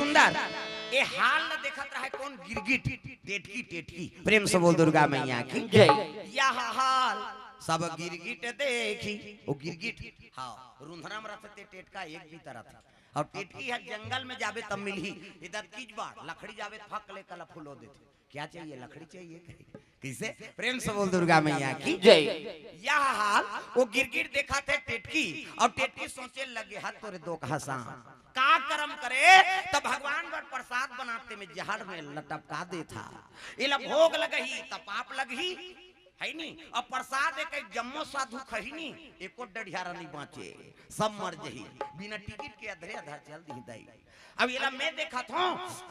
सुंदर ये हाल न देखत रहा कौन गिरगिट टेटकी टेटकी प्रेम से बोल दुर्गा मैया की जय। यह हाल सब गिरगिट देखी वो गिरगिट हाँ रुंधरा में रहते टेटका एक भी तरह था और टेटकी है जंगल में जावे तब मिली इधर कीज बार लकड़ी जावे फक ले कल फूलो देते क्या चाहिए लकड़ी चाहिए किसे प्रेम से बोल दुर्गा मैया की जय। यह हाल वो गिरगिट देखा थे टेटकी और टेटकी सोचे लगे हाथ तोरे दो हसा का कर्म करे तो भगवान पर प्रसाद बनाते में जहर में लटपका दे था इला भोग लगही तब पाप लगही है नी और प्रसाद एक जम्मो साधु खही नी एको डढ़ियारा नहीं बाँचे सब मर जही बिना टिकट के अधरे अधर चल दी दई। अब ये मैं देखा था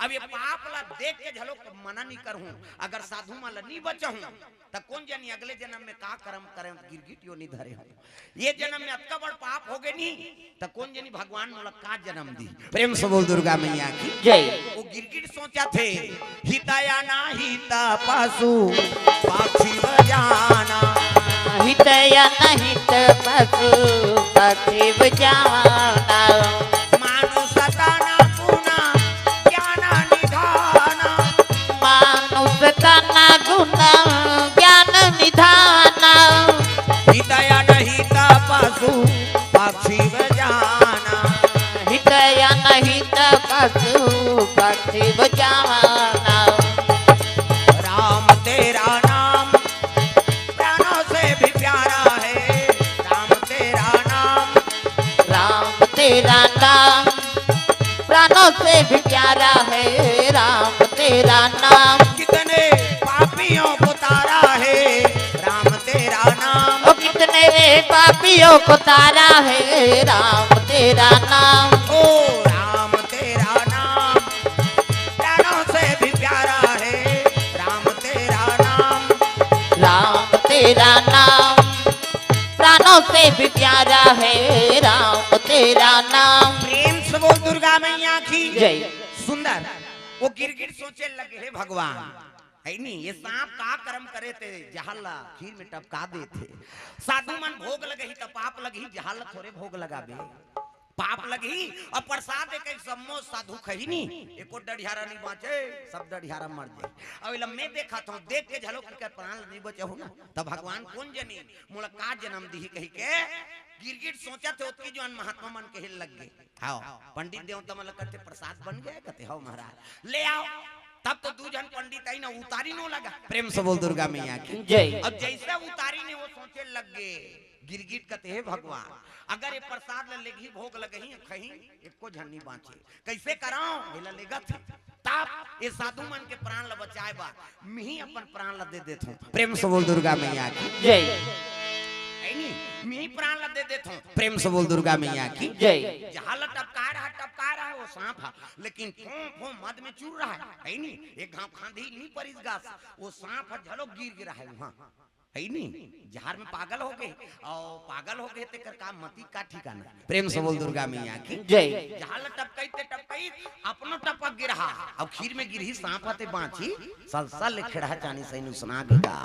अब ये पाप ला देख के झलो मना नहीं करूं अगर साधु माला नहीं बचहूं तो कौन जानी अगले जन्म में का कर्म करें गिरगिटियों नहीं धरे हूं ये जन्म में अतका बड़ पाप हो गए नहीं तो कौन जानी भगवान मोला का जन्म दी प्रेम से बोल दुर्गा मैया की जय। वो गिरगिट सोचा थे हिताया ना हिता पासु पाक्षी बजाना हितया न हित पशु पक्षी बजाना ज्ञान निधान हितया नहिता पशु पक्षी बजाना हितया नहित पशु पक्षी बजाना राम तेरा नाम प्राणों से भी प्यारा है राम तेरा नाम राम तेरा नाम प्राणों से भी प्यारा है राम तेरा नाम कितने पापियों को तारा है राम तेरा नाम ओ कितने पापियों को तारा है राम तेरा नाम ओ राम तेरा नाम प्राणों से भी प्यारा है राम तेरा नाम राम तेरा नाम प्राणों से भी प्यारा है राम तेरा नाम प्रेम से बोल दुर्गा मैया की जय। सुंदर वो गिरगिट सोचे लगे हे भगवान है नहीं ये सांप का कर्म करे थे जहला खीर में टपका दे थे साधु मन भोग लगे ही तो पाप लगी जहल थोड़े भोग लगा दे पाप लगी और प्रसाद एक सम्मो साधु खही नहीं एको डढ़ियारा नहीं बाँचे सब डढ़ियारा मर जाए। अब इला मैं देखा था देख के झलो के प्राण नहीं बचे हो ना तब भगवान कौन जनी मोला का जन्म दी कही के गिरगिट सोचा थे उसकी जो महात्मा मन के हिल लग गए हाँ पंडित देवता मतलब करते प्रसाद बन गए कहते हो महाराज ले आओ तब तो दू जन पंडित आई ना उतारी नो लगा प्रेम से बोल दुर्गा मैया की जय। अब जैसे उतारी ने वो सोचे लग गए गिरगिट कहते हैं भगवान अगर ये प्रसाद लेगी भोग लगही खही एको झन्नी बाँचे कैसे कराओ हिला लेगा ताप ये साधु मन के प्राण ल बचाए बा मी अपन प्राण ल दे देत हूं प्रेम से बोल दुर्गा मैया की जय। मी प्राण ल दे देत हूं प्रेम से बोल दुर्गा मैया की जय। जहां ल टपका रहा है वो सांप है लेकिन फो मद में चूर रहा है नहीं एक घाव खांधी नहीं परिस गास वो सांप झलो गिर रहा है वहां है नहीं जहर में पागल हो गए और पागल हो गए तेकर काम मती का ठिकाना प्रेम से बोल दुर्गा मैया की जय। जहां टपकई ते टपकई अपनो टपक गिरहा अब खीर में गिरही सांप आते बांची सलसल खेड़ा चानी सही नुसना गया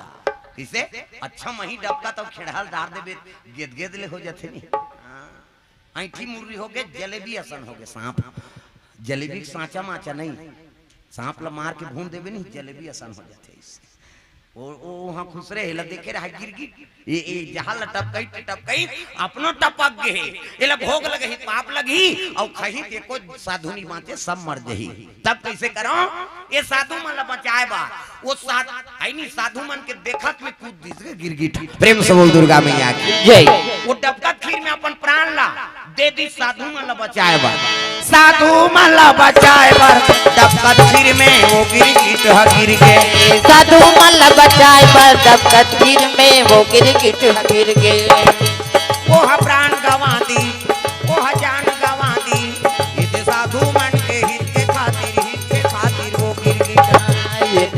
किसे अच्छा मही डबका तब खेड़ाल डार देबे गेद गेद ले हो जाते नहीं ऐठी मुर्री हो गए जलेबी असन हो गए सांप जलेबी सांचा माचा नहीं सांप ला मार के भून देबे नहीं जलेबी असन हो जाते इससे ओ वहां खुश रहे हिला देखे रहा गिरगिट ये जहां टपकई अपनो टपक गए एला भोग लगही पाप लगही और खही के को साधु नहीं बाँचे सब मर जही तब कैसे करो ये साधु मन ला बचाए बा वो साधु मन के देखत में कूद दिस गिरगिट प्रेम से बोल दुर्गा मैया की जय। वो डबका खीर में अपन प्राण ला दे दी साधु मन ला बचाए बा साधु मन ला बचाए बा डबका खीर में वो गिरगिट गिर गए साधु मन ला बचाए बा डबका खीर में वो गिरगिट गिर गए वो प्राण गवा दी वो जान गवा दी ये साधु मन के हित के खातिर वो गिरगिट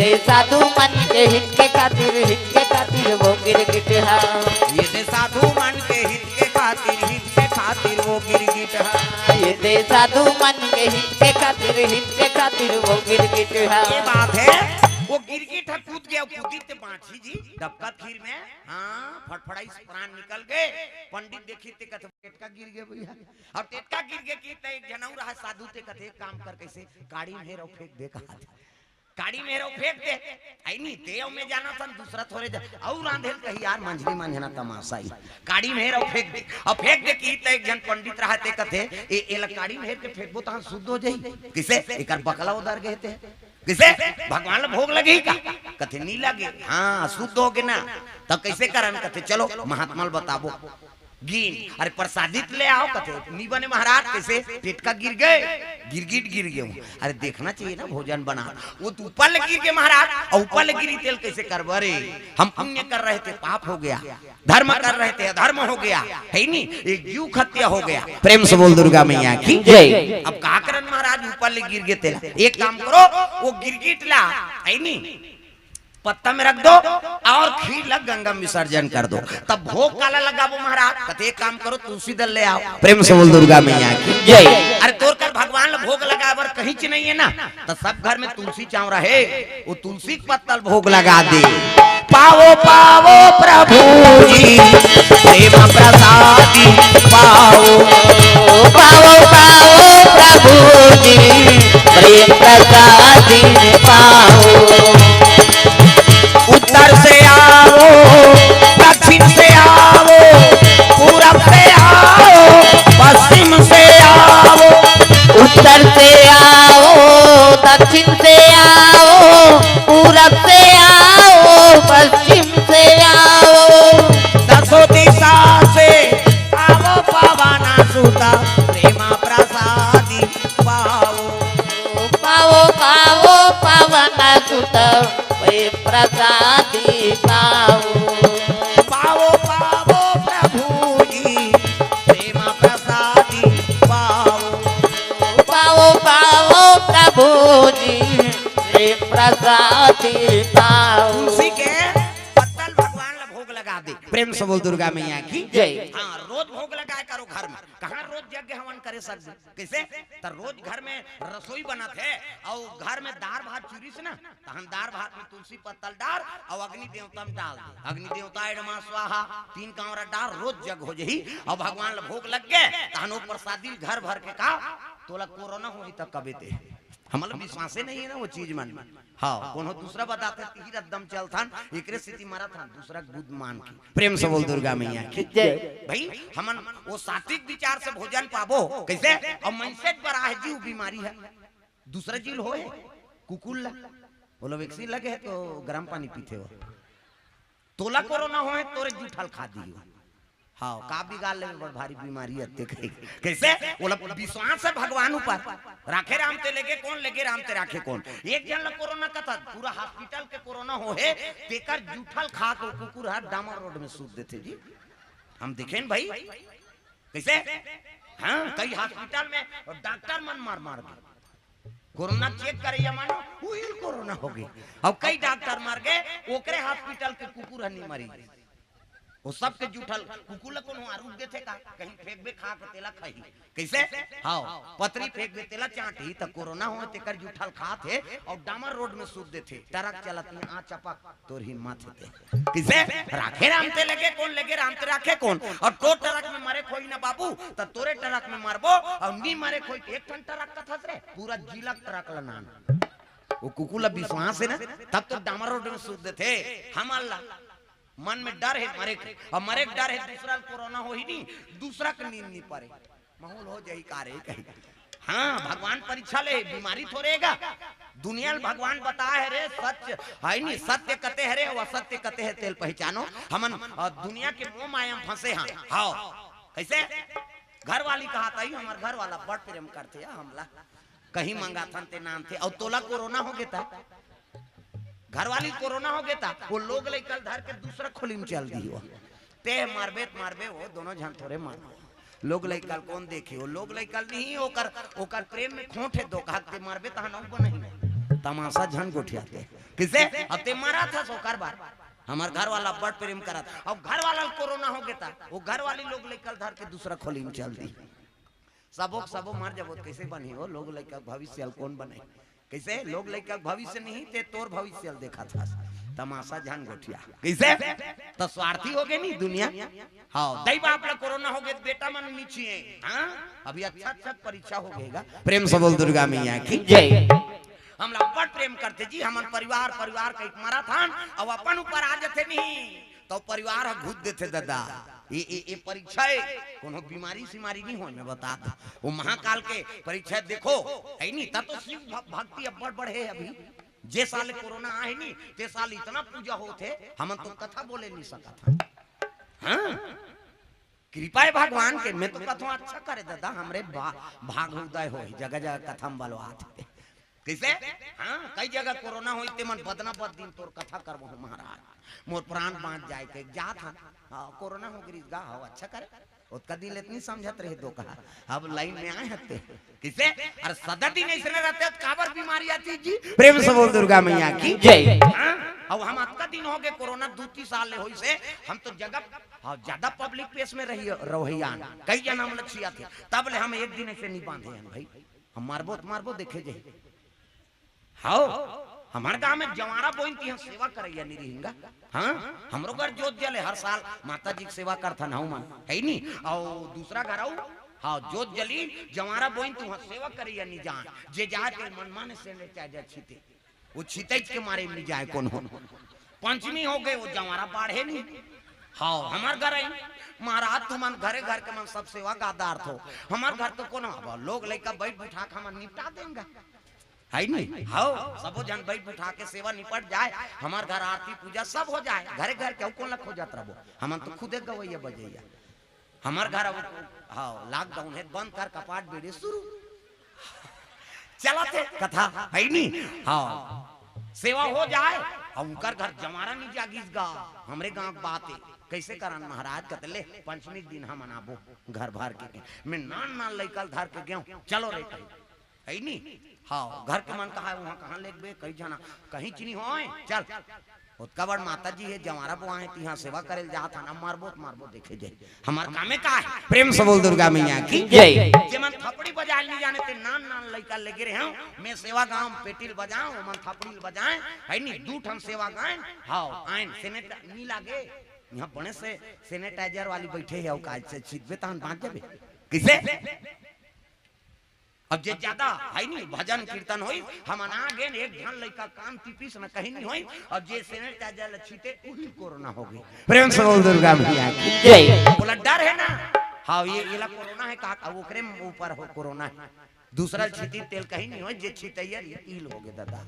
ये साधु मन के हित के खातिर वो गिरगिट है ये साधु मन के हित के खातिर वो गिरगिट है ये साधु मन के हित के खातिर वो गिरगिट है ये बात है वो गिरगिट है कूद गया, कूदी ते बाछी जी डबका खीर में, हाँ फटफड़ाई से प्राण निकल गए। पंडित देखी ते कथे टेटका गिर गया भैया, और टेटका गिर गया की ते एक जनऊ रहा साधु ते कथे काम कर कैसे काड़ी में रो फेंक दे कहा गाड़ी में रो फेंक दे आई नहीं देव में जाना था दूसरा थोड़े जा और आंधेल कही यार मंझली मंझना तमाशा ही गाड़ी में रो फेंक दे और फेंक दे की ते एक जन पंडित रहते कथे ए गाड़ी में के फेंकबो तो शुद्ध हो जाई किसे एकर बकला उधर गए थे किसे भगवान भोग लगी का कथे नहीं लगे हाँ शुद्ध हो गए ना तब कैसे करन कथे चलो महात्मा बताबो गिन अरे प्रसादित ले आओ कथे नी बने महाराज कैसे टेटका गिर गए गिरगिट गिर गए अरे देखना चाहिए ना भोजन बना वो तो ऊपर ले गिर गए महाराज और ऊपर ले गिरी तेल कैसे करबो अरे हम पुण्य कर रहे थे पाप हो गया धर्म कर रहे थे अधर्म हो गया है नहीं एक जीव हत्या हो गया प्रेम से बोल दुर्गा मैया की जय। अब का करन महाराज ऊपर ले गिर गए तेल एक काम करो वो गिरगिट ला है नहीं पत्ता में रख दो और खीर लग गंगा विसर्जन कर दो तब भोग काला लगाबो महाराज कते काम करो तुलसी दल ले आओ प्रेम से बोल दुर्गा मैया की जय। अरे तोर कर भगवान भोग लगाबर कहीं च नहीं है ना तो सब घर में तुलसी चाव रहे वो तुलसी पत्तल भोग लगा दे पावो पावो प्रभु जी प्रेम प्रसादी पाओ पावो पावो प्रभु जी प्रेम प्रसादी पाओ उत्तर से आओ दक्षिण से आओ पूरब से आओ पश्चिम से आओ उत्तर से आओ दक्षिण से आओ पूरब से आओ पश्चिम से आओ दसों दिशा से आओ पावाना सुता प्रेमा प्रसादी पाओ पाओ पाओ पावना सुत प्रसादी पाओ पाओ पाओ प्रभु जी प्रेम प्रसादी पाओ पाओ पाओ प्रभु जी प्रेम प्रसादी पाओ तुलसी के पत्तल भगवान ला भोग लगा दे प्रेम से बोल दुर्गा मैया की जय। हाँ रोज भोग लगाए करो घर में कहाँ रोज यज्ञ हवन करे सकते कैसे तो रोज घर में रसोई बनत है और घर में दार भात चूरी से ना तो हम दार भात में तुलसी पत्तल डाल और अग्नि देवता में डाल दे अग्नि देवता एडमा स्वाहा 3 कांवरा डाल रोज जग हो जही और भगवान ला भोग लग गए तहनो प्रसादी घर भर के का तोला कोरोना होई तक कबे ते हमारा विश्वास नहीं है ना वो चीज मन हाँ कोनो दूसरा बताते तीर एकदम चलथन एकरे स्थिति मारा था दूसरा बुद्ध मान की प्रेम से बोल दुर्गा मैया की जय। भाई हमन वो सात्विक विचार से भोजन पाबो कैसे और मनसे बड़ा है जीव बीमारी है दूसरा जीव होए कुकुर ला बोलो वैक्सीन लगे है तो गर्म पानी पीते हो तोला कोरोना होए तोरे जूठल खा दियो हाँ का बिगाड़ ले बड़ भारी बीमारी अत्ते कैसे बोला विश्वास है भगवान ऊपर राखे राम ते लेके कौन लेके राम ते राखे कौन एक जन ला कोरोना का था पूरा हॉस्पिटल के कोरोना हो है तेकर जूठल खा के कुकुर हाथ डामर रोड में सूत देते जी हम देखें भाई कैसे हाँ कई हॉस्पिटल में डॉक्टर मन मार मार गए कोरोना चेक करे मानो वही कोरोना हो गई अब कई डॉक्टर मार गए ओकरे हॉस्पिटल के कुकुर नहीं मरी वो सब के जूठल कुकुल को आरूप देते का कहीं फेंक बे खा के तेला खाई कैसे हाँ पतरी फेंक बे तेला चाटी त कोरोना हो तेकर जूठल खात है और डामर रोड में सूत देते ट्रक चलत में आ चपक तोर ही माथे ते कैसे राखे राम ते लगे कौन लगे राम ते राखे कौन और तो ट्रक में मारे कोई ना बाबू त तोरे ट्रक में मारबो और नी मारे कोई एक टन ट्रक का थस रे पूरा जिला ट्रक ला नान वो कुकुल विश्वास है ना तब तो डामर रोड में सूत देते हम अल्लाह मन में डर है मरे के और मरे के डर है दूसरा कोरोना हो ही नहीं दूसरा के नींद नहीं पड़े माहौल हो जाई कारे कहीं हाँ भगवान परीक्षा ले बीमारी थोड़ेगा दुनिया में भगवान बताए है रे सच है नहीं सत्य कते है रे और असत्य कते है तेल पहचानो हमन दुनिया के मोह माया में फंसे हैं हाँ कैसे घर वाली कहा था हमारे घर वाला बड़ प्रेम करते हमला कहीं मंगा थे नाम थे और तोला कोरोना हो गया था घर वाली कोरोना हो गया था वो लोग लेकर धर के दूसरा खोली में चल दी हो ते मारबे वो दोनों जन थोड़े मार लोग लेकर कौन देखे वो लोग लेकर नहीं ओकर प्रेम में खोट है दो कहते मारबे तहां नौ नहीं तमाशा झन गोठियाते किसे अब ते मारा था सोकर बार हमार घर वाला बड़ प्रेम करा था अब घर वाला कोरोना हो गया था वो घर वाली लोग लेकर धर के दूसरा खोली में चल दी सबो मार जब कैसे बनी हो लोग लेकर भविष्य कौन बने कैसे लोग लड़का भविष्य नहीं ते तोर भविष्य देखा था तमाशा जान गोठिया कैसे तो स्वार्थी हो गए नहीं दुनिया। हाँ दई बाप ला कोरोना हो गए बेटा मन नीचे हाँ अभी अच्छा अच्छा परीक्षा हो गएगा। प्रेम से बोल दुर्गा मैया की जय। हम लोग बड़ प्रेम करते जी हमन परिवार परिवार का एक मैराथन और अपन ऊपर आ जाते नहीं तो परिवार घुस देते दादा। ये परीक्षा है कोनो बीमारी सीमारी नहीं हो मैं बता दो वो महाकाल के परीक्षा देखो है नहीं तब तो शिव भक्ति अब्बड़ बढ़े अभी जे साल कोरोना आए नहीं ते साल इतना पूजा होते हम तो कथा बोले नहीं सका था। हाँ कृपा है भगवान के मैं तो कथा अच्छा करे दादा हमरे भाग उदय हो जगह जगह कथा बलवाते कैसे हाँ कई जगह कोरोना हुई ते मन बदना बद दिन तोर कथा करबो महाराज मोर प्राण बांच जाए के जा था हाँ कोरोना हो गई गा हो अच्छा करे उसका दिल इतनी समझत रहे दो कहा अब लाइन में आए हते किसे अरे सदा दिन ऐसे रहते काबर बीमारी आती जी। प्रेम से बोल दुर्गा मैया की जय। अब हम आज का दिन हो गए कोरोना 2-3 साल हुई से हम तो जगह ज्यादा पब्लिक प्लेस में रहियान कई जना हम लक्ष्य थे तब ले हम एक दिन ऐसे नहीं बांधे हैं भाई हम मारबो देखे जे हाँ हमारे गांव में जवारा बोइन की सेवा करैया नहीं रहेंगा। हाँ हमरो घर जोत जले हर साल माता जी की सेवा करता ना मन है नहीं और दूसरा घर आऊ हाँ जोत जली जवारा बोइन तू सेवा करैया नहीं जान जे जाए के मन माने से ले चाहे छीते वो छीते के मारे नहीं जाए कौन हो पंचमी हो गए वो जवारा बाढ़े नहीं। हाँ हमार घर आई महाराज तुमन घरे घर के मन सब सेवा गादार थो हमार घर तो कौन लोग लड़का बैठ बिठा के हम निपटा देंगे है नहीं। हाँ सबो जन बैठ बिठा के सेवा निपट जाए हमार घर आरती पूजा सब हो जाए घरे घर के कौन लख हो जात रहो हम तो खुदे गवैया बजैया हमार घर हाँ लॉकडाउन है बंद कर कपाट बेड़े शुरू चला थे कथा है नहीं। हाँ सेवा हो जाए और उनकर घर जमारा नहीं जागीस गा हमरे गांव बात है कैसे करन महाराज कतले पंचमी दिन हम मनाबो घर भर के मैं नान लइकल धर के गयो चलो रे है नहीं। हाँ घर के मन कहा वहाँ कहाँ ले बे कहीं जाना कहीं चीनी हो चल उसका बड़ माता जी है जवारा बुआ है यहाँ सेवा करे जाता ना मारबो देखे जाए हमार कामे का है। प्रेम से बोल दुर्गा मैया की जय। जे मन थपड़ी बजा नहीं जाने ते नान लइका लेके रहे हूं मैं सेवा गांव पेटिल बजाऊं मन थपड़ी बजाएं है नहीं दू ठन सेवा गाएं। हाँ आइन सेनेट नहीं लागे यहाँ बड़े से सैनिटाइजर वाली बैठे है काज से छिदबे तहन बांध देबे किसे अब जे ज्यादा है नहीं भजन कीर्तन होई हम ना गेन एक घन लइका कान टिपिस न कहीं नहीं होई अब जे सैनिटाइजर छीते उही कोरोना हो गई। प्रेम से बोल दुर्गा मैया की जय। बोला डर है ना हाँ ये कोरोना है का ओकरे ऊपर हो कोरोना है दूसरा छीती तेल कहीं नहीं होई जे छीतैया ईल हो गए दादा।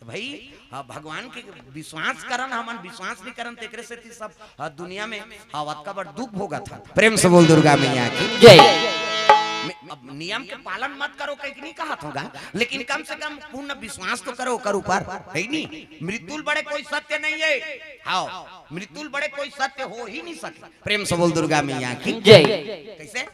तो भाई भगवान के विश्वास करन हमन विश्वास नहीं करन तेकरे से सब दुनिया में हवत का बड़ दुख होगा था। प्रेम से बोल दुर्गा मैया की जय। अब नियम के पालन मत करो कहीं नहीं कहा होगा लेकिन कम से कम पूर्ण विश्वास तो करो कर ऊपर है नहीं। मृत्यु बड़े कोई सत्य नहीं है। हाँ मृत्यु बड़े कोई सत्य हो ही नहीं सके। प्रेम से बोल दुर्गा मैया की जय। कैसे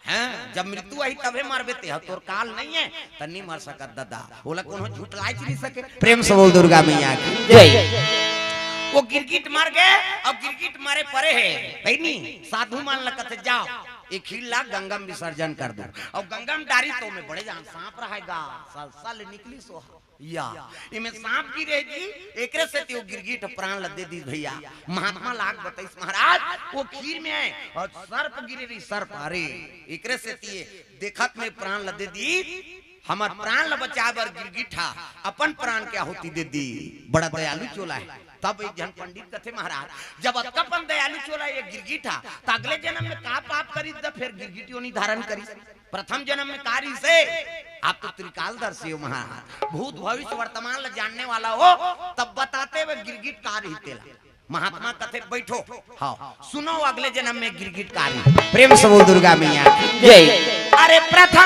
हाँ जब मृत्यु आई तबे मरबे ते तोर काल नहीं है त नहीं मर सकत दादा बोला कोनो झूठलाई नहीं सके। प्रेम से बोल दुर्गा मैया की जय। वो गिरगिट मर गए अब गिरगिट मारे परे है नहीं साधु मान लगते जाओ एक खिल्ला गंगा में विसर्जन कर दो और गंगा में डारी तो में बड़े जान सांप रहेगा साल निकली सो या इमे सांप की रहेगी एकरे से त्यो गिरगिट प्राण लदे दी भैया महात्मा लाग बताइस महाराज वो खीर में है और सर्प गिरे रही सर्प अरे एकरे से तिए देखत में प्राण लदे दी हमार प्राण ल बचाए बर गिरगिठा अपन प्राण क्या होती दे दी बड़ा दयालु चोला है। तब एक जन पंडित कथे महाराज जब अतकपन दयालु चोला ये गिरगिठा तो अगले जन्म में का पाप करी तो फिर गिरगिटियों नहीं धारण करी प्रथम जन्म में कारी से आप तो त्रिकालदर्शी हो महाराज भूत भविष्य वर्तमान ल जानने वाला हो तब बताते हुए गिरगिट कार ही तेला महात्मा कथे बैठो हाँ सुनो अगले जन्म में गिरगिट कारी। प्रेम से बोल दुर्गा मैया जय। अरे प्रथम